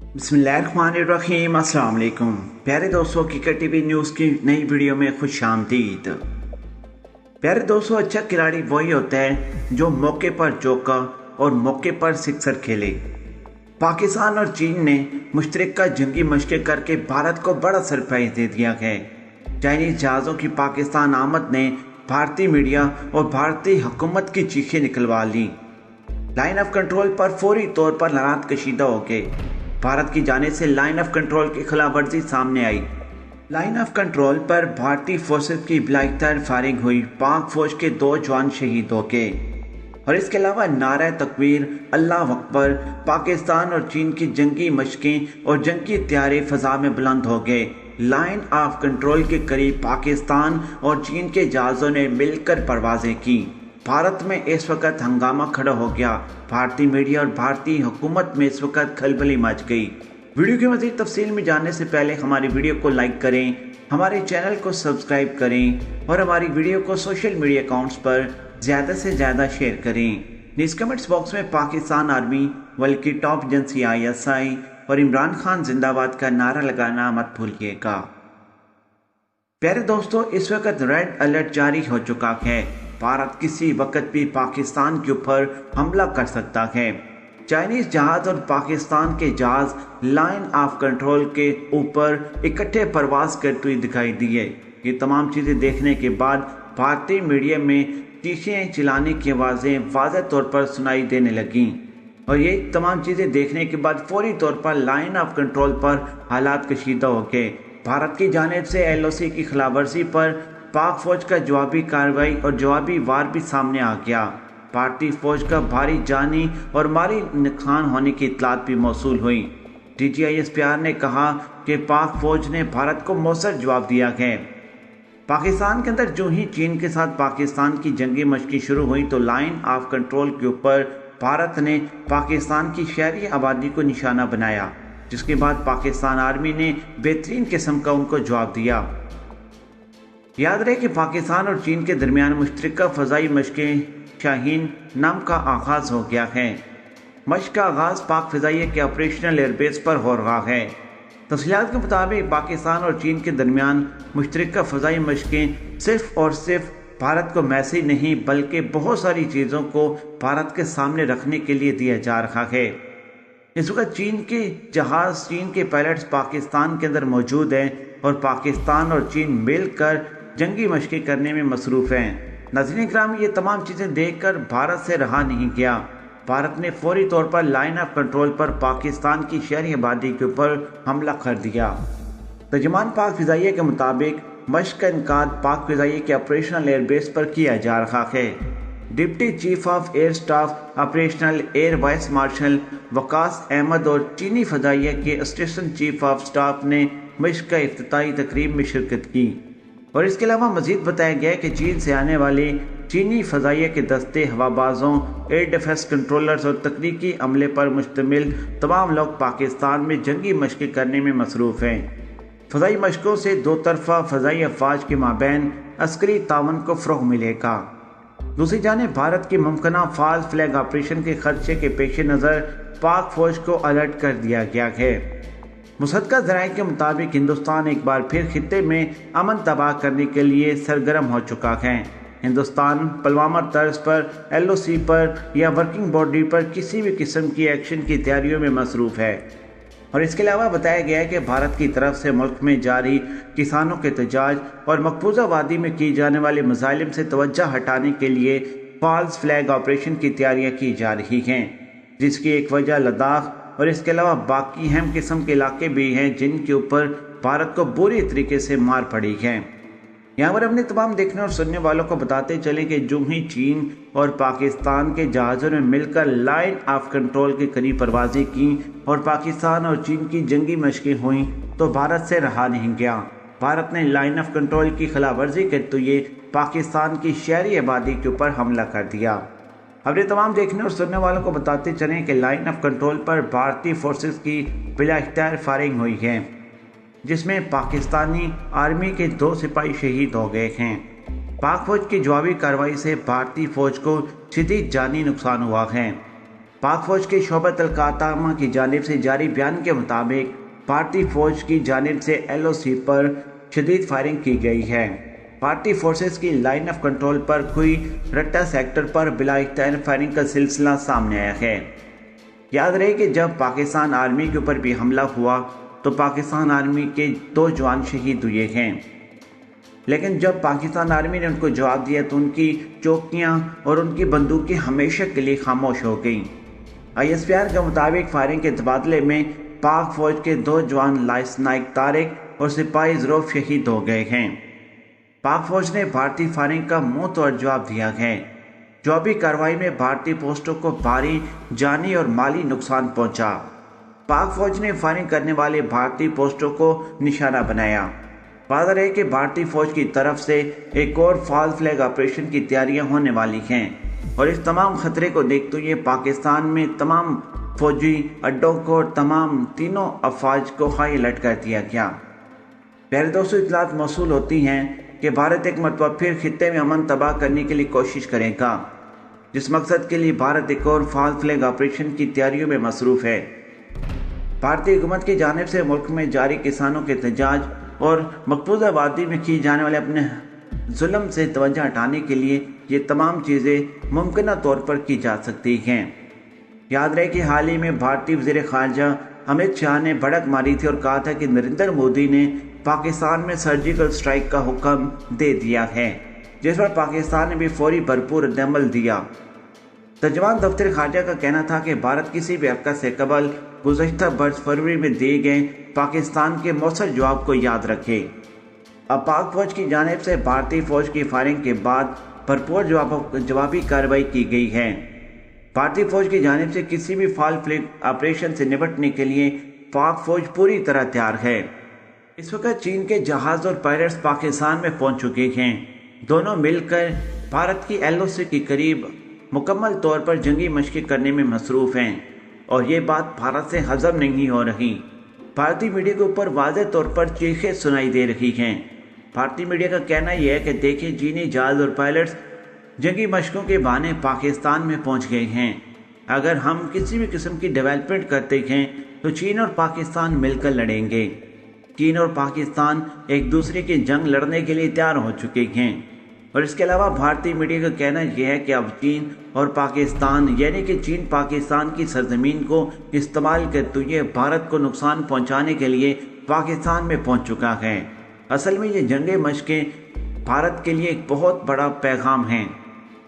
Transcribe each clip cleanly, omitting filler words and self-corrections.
बिस्मिल्लाहिर्रहमानिर्रहीम। अस्सलाम वालेकुम प्यारे दोस्तों, क्रिकेट टीवी न्यूज़ की नई वीडियो में खुश आमदीद। प्यारे दोस्तों, अच्छा खिलाड़ी वही होता है जो मौके पर चौका और मौके पर सिक्सर खेले। पाकिस्तान और चीन ने मुश्तरका जंगी मशक़ें करके भारत को बड़ा सरप्राइज दे दिया है। चाइनीज़ जहाज़ों की पाकिस्तान आमद ने भारतीय मीडिया और भारतीय हुकूमत की चीखें निकलवा ली। लाइन ऑफ कंट्रोल पर फौरी तौर पर हालात कशीदा हो गए। भारत की जानिब से लाइन ऑफ कंट्रोल की खिलाफ वर्जी सामने आई। लाइन ऑफ कंट्रोल पर भारतीय फोर्सेस की बिलाख्तियार फायरिंग हुई। पाक फौज के 2 जवान शहीद हो गए और इसके अलावा नारा तकबीर, अल्लाह अकबर, पाकिस्तान और चीन की जंगी मशकें और जंगी तैयारी फजा में बुलंद हो गए। लाइन ऑफ कंट्रोल के करीब पाकिस्तान और चीन के जहाज़ों ने मिलकर परवाजें की। भारत में इस वक्त हंगामा खड़ा हो गया। भारतीय मीडिया और भारतीय हुकूमत में इस वक्त खलबली मच गई। वीडियो की मज़ीद तफसील में जानने से पहले हमारी वीडियो को लाइक करें, हमारे चैनल को सब्सक्राइब करें और हमारी वीडियो को सोशल मीडिया अकाउंट्स पर ज़्यादा से ज़्यादा शेयर करें। नीचे कमेंट्स बॉक्स में पाकिस्तान आर्मी बल्कि टॉप एजेंसी ISI और इमरान खान जिंदाबाद का नारा लगाना मत भूलिएगा। प्यारे दोस्तों, इस वक्त रेड अलर्ट जारी हो चुका है। भारत किसी वक्त भी पाकिस्तान के ऊपर हमला कर सकता है। चाइनीज जहाज और पाकिस्तान के जहाज लाइन ऑफ कंट्रोल के ऊपर इकट्ठे परवाज करते हुए दिखाई दिए। ये तमाम चीज़ें देखने के बाद भारतीय मीडिया में चीखें चिल्लाने की आवाज़ें वाज़ेह तौर पर सुनाई देने लगीं और ये तमाम चीज़ें देखने के बाद फौरी तौर पर लाइन ऑफ कंट्रोल पर हालात कशीदा हो गए। भारत की जानिब से LOC की खिलाफ वर्जी पर पाक फौज का जवाबी कार्रवाई और जवाबी वार भी सामने आ गया। भारतीय फौज का भारी जानी और माली नुकसान होने की इतलात भी मौसूल हुई। DGI SPR ने कहा कि पाक फौज ने भारत को मौसर जवाब दिया है। पाकिस्तान के अंदर जो ही चीन के साथ पाकिस्तान की जंगी मशक़ें शुरू हुई तो लाइन ऑफ कंट्रोल के ऊपर भारत ने पाकिस्तान की शहरी आबादी को निशाना बनाया, जिसके बाद पाकिस्तान आर्मी ने बेहतरीन किस्म का उनको जवाब दिया। याद रहे कि पाकिस्तान और चीन के दरमियान मुश्तरका फ़ज़ाई मशक़ें शाहीन नाम का आगाज़ हो गया है। मशक़ का आगाज़ पाक फ़िज़ाइया के ऑपरेशनल एयरबेस पर हो रहा है। तफ़सीलात के मुताबिक पाकिस्तान और चीन के दरमियान मुश्तरका फ़ज़ाई मशक़ें सिर्फ़ और सिर्फ भारत को मैसेज नहीं बल्कि बहुत सारी चीज़ों को भारत के सामने रखने के लिए दिया जा रहा है। इस वक्त चीन के जहाज़, चीन के पायलट्स पाकिस्तान के अंदर मौजूद हैं और पाकिस्तान और चीन मिलकर जंगी मशक़ें करने में मसरूफ़ हैं। नाज़रीन इकराम, ये तमाम चीज़ें देखकर भारत से रहा नहीं गया। भारत ने फौरी तौर पर लाइन ऑफ कंट्रोल पर पाकिस्तान की शहरी आबादी के ऊपर हमला कर दिया। तर्जुमान पाक फ़िज़ाइया के मुताबिक मशक़ का इनकाद पाक फ़िज़ाइया के ऑपरेशनल एयरबेस पर किया जा रहा है। Deputy chief of air staff operational air vice marshal Waqas Ahmed और चीनी फ़िज़ाइया के असिस्टेंट चीफ ऑफ स्टाफ ने मशक़ का इफ्तिताही तकरीब में शिरकत की और इसके अलावा मज़ीद बताया गया कि चीन से आने वाले चीनी फ़ज़ाइया के दस्ते, हवाबाजों, एयर डिफेंस कंट्रोलर्स और तकनीकी अमले पर मुश्तमिल तमाम लोग पाकिस्तान में जंगी मशक़ें करने में मसरूफ़ हैं। फ़ज़ाई मशक़ों से दो तरफ़ा फ़ज़ाई अफ़वाज के माबैन अस्करी तावन को फ़रोग़ मिलेगा। दूसरी जानिब भारत की मुमकिना फ़ाल्स फ्लैग ऑपरेशन के खदशे के पेश नज़र पाक फ़ौज को अलर्ट कर दिया गया है। मुसद्दक़ा ज़राए के मुताबिक हिंदुस्तान एक बार फिर खित्ते में अमन तबाह करने के लिए सरगर्म हो चुका है। हिंदुस्तान पुलवामा तर्ज पर LOC पर या वर्किंग बॉडी पर किसी भी किस्म की एक्शन की तैयारियों में मसरूफ़ है और इसके अलावा बताया गया है कि भारत की तरफ से मुल्क में जारी किसानों के एहतजाज और मकबूजा वादी में की जाने वाले मज़ालिम से तवज्जो हटाने के लिए फॉल्स फ्लैग ऑपरेशन की तैयारियाँ की जा रही हैं, जिसकी एक वजह लद्दाख और इसके अलावा बाकी अहम किस्म के इलाके भी हैं जिनके ऊपर भारत को बुरी तरीके से मार पड़ी है। यहाँ पर अपने तमाम देखने और सुनने वालों को बताते चले कि जो ही चीन और पाकिस्तान के जहाज़ों ने मिलकर लाइन ऑफ कंट्रोल के करीब परवाज़ें की और पाकिस्तान और चीन की जंगी मशक़ें हुई तो भारत से रहा नहीं गया। भारत ने लाइन ऑफ कंट्रोल की खिलाफ वर्जी करते हुए पाकिस्तान की शहरी आबादी के ऊपर हमला कर दिया। अपने तमाम देखने और सुनने वालों को बताते चलें कि लाइन ऑफ कंट्रोल पर भारतीय फोर्सेस की बिलाख्तियार फायरिंग हुई है, जिसमें पाकिस्तानी आर्मी के 2 सिपाही शहीद हो गए हैं। पाक फौज की जवाबी कार्रवाई से भारतीय फौज को शदीद जानी नुकसान हुआ है। पाक फौज के शोबत अल-खातामा की जानिब से जारी बयान के मुताबिक भारतीय फौज की जानिब से LOC पर शदीद फायरिंग की गई है। भारतीय फोर्सेस की लाइन ऑफ कंट्रोल पर हुई रट्टा सेक्टर पर बिला इख्तियार फायरिंग का सिलसिला सामने आया है। याद रहे कि जब पाकिस्तान आर्मी के ऊपर भी हमला हुआ तो पाकिस्तान आर्मी के 2 जवान शहीद हुए हैं, लेकिन जब पाकिस्तान आर्मी ने उनको जवाब दिया तो उनकी चौकियां और उनकी बंदूकें हमेशा के लिए खामोश हो गईं। ISPR के मुताबिक फायरिंग के तबादले में पाक फौज के 2 जवान लाइस नाइक तारिक और सिपाही ज़रूफ शहीद हो गए हैं। पाक फौज ने भारतीय फायरिंग का मुंह तोड़ जवाब दिया है। जवाबी कार्रवाई में भारतीय पोस्टों को भारी जानी और माली नुकसान पहुंचा। पाक फौज ने फायरिंग करने वाले भारतीय पोस्टों को निशाना बनाया। वाज़ेह है कि भारतीय फौज की तरफ से एक और फॉल्स फ्लैग ऑपरेशन की तैयारियां होने वाली हैं और इस तमाम खतरे को देखते हुए पाकिस्तान में तमाम फौजी अड्डों को और तमाम तीनों अफवाज को हाई अलर्ट कर दिया गया। प्यारे दोस्तों, इतलात मौसूल होती हैं कि भारत एक मरतबा फिर खित्ते में अमन तबाह करने के लिए कोशिश करेगा, जिस मकसद के लिए भारत एक और फॉल्स फ्लैग ऑपरेशन की तैयारियों में मसरूफ़ है। भारतीय हुकूमत की जानिब से मुल्क में जारी किसानों के एहतजाज और मकबूजा वादी में किए जाने वाले अपने जुल्म से तवज्जो हटाने के लिए ये तमाम चीज़ें मुमकिन तौर पर की जा सकती हैं। याद रहे कि हाल ही में भारतीय वज़ीर ख़ारजा अमित शाह ने भड़क मारी थी और कहा था कि नरेंद्र मोदी ने पाकिस्तान में सर्जिकल स्ट्राइक का हुक्म दे दिया है, जिस पर पाकिस्तान ने भी फौरी भरपूर रद्द-ए-अमल दिया। तर्जुमान दफ्तर ख़ारजा का कहना था कि भारत किसी भी हरकत से कबल गुज़श्ता बरस फरवरी में दिए गए पाकिस्तान के मौसर जवाब को याद रखे। अब पाक फौज की जानिब से भारतीय फौज की फायरिंग के बाद भरपूर जवाबी कार्रवाई की गई है। भारतीय फौज की जानिब से किसी भी फॉल्स फ्लैग ऑपरेशन से निपटने के लिए पाक फौज पूरी तरह तैयार है। इस वक्त चीन के जहाज और पायलट्स पाकिस्तान में पहुंच चुके हैं। दोनों मिलकर भारत की LOC के करीब मुकम्मल तौर पर जंगी मशक़ें करने में मसरूफ़ हैं और ये बात भारत से हज़म नहीं हो रही। भारतीय मीडिया के ऊपर वाज़ेह तौर पर चीखें सुनाई दे रही हैं। भारतीय मीडिया का कहना यह है कि देखिए, चीनी जहाज और पायलट्स जंगी मशकों के बहाने पाकिस्तान में पहुंच गए हैं। अगर हम किसी भी किस्म की डेवलपमेंट करते हैं तो चीन और पाकिस्तान मिलकर लड़ेंगे। चीन और पाकिस्तान एक दूसरे की जंग लड़ने के लिए तैयार हो चुके हैं। और इसके अलावा भारतीय मीडिया का कहना यह है कि अब चीन और पाकिस्तान यानी कि चीन पाकिस्तान की सरजमीन को इस्तेमाल करते हुए भारत को नुकसान पहुंचाने के लिए पाकिस्तान में पहुंच चुका है। असल में ये जंगे मशकें भारत के लिए एक बहुत बड़ा पैगाम हैं।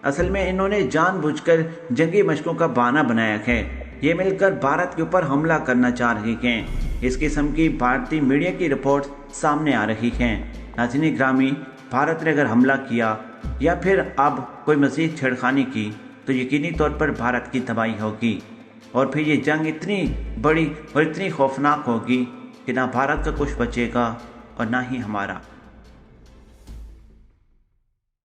असल में इन्होंने जानबूझकर जंगी मशकों का बहाना बनाया है। ये मिलकर भारत के ऊपर हमला करना चाह रही हैं। इस किस्म की भारतीय मीडिया की रिपोर्ट सामने आ रही हैं। नाज़रीन ग्रामी, भारत ने अगर हमला किया या फिर अब कोई मज़ीद छेड़खानी की तो यकीनी तौर पर भारत की तबाही होगी और फिर ये जंग इतनी बड़ी और इतनी खौफनाक होगी कि ना भारत का कुछ बचेगा और ना ही हमारा।